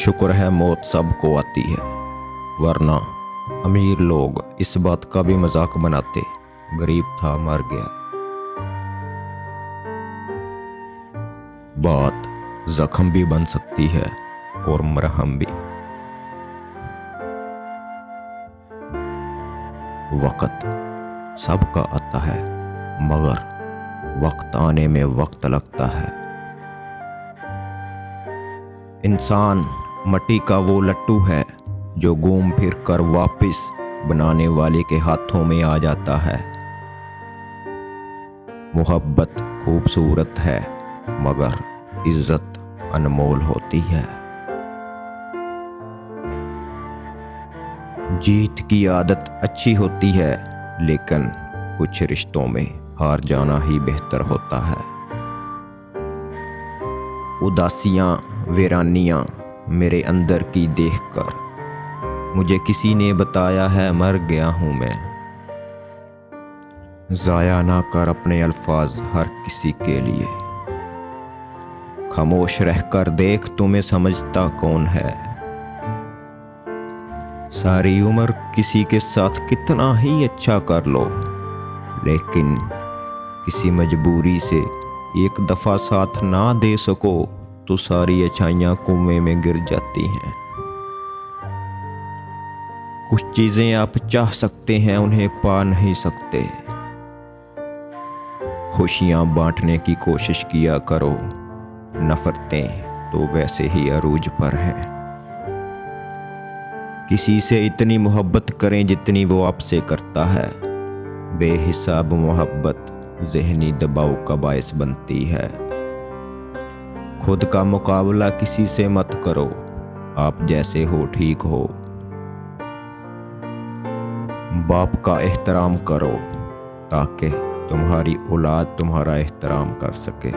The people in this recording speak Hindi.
शुक्र है मौत सबको आती है, वरना अमीर लोग इस बात का भी मजाक बनाते, गरीब था मर गया। बात जख्म भी बन सकती है और मरहम भी। वक्त सबका आता है, मगर वक्त आने में वक्त लगता है। इंसान मट्टी का वो लट्टू है जो घूम फिर कर वापिस बनाने वाले के हाथों में आ जाता है। मोहब्बत खूबसूरत है, मगर इज्जत अनमोल होती है। जीत की आदत अच्छी होती है, लेकिन कुछ रिश्तों में हार जाना ही बेहतर होता है। उदासियां वीरानियां मेरे अंदर की देखकर मुझे किसी ने बताया है मर गया हूं मैं। जाया ना कर अपने अल्फाज हर किसी के लिए, खामोश रहकर देख तुम्हें समझता कौन है। सारी उम्र किसी के साथ कितना ही अच्छा कर लो, लेकिन किसी मजबूरी से एक दफा साथ ना दे सको तो सारी अच्छाइयां कुएं में गिर जाती हैं। कुछ चीजें आप चाह सकते हैं, उन्हें पा नहीं सकते। खुशियां बांटने की कोशिश किया करो, नफरतें तो वैसे ही अरूज पर हैं। किसी से इतनी मोहब्बत करें जितनी वो आपसे करता है। बेहिसाब मोहब्बत ज़हनी दबाव का बायस बनती है। खुद का मुकाबला किसी से मत करो, आप जैसे हो ठीक हो। बाप का एहतराम करो ताकि तुम्हारी औलाद तुम्हारा एहतराम कर सके।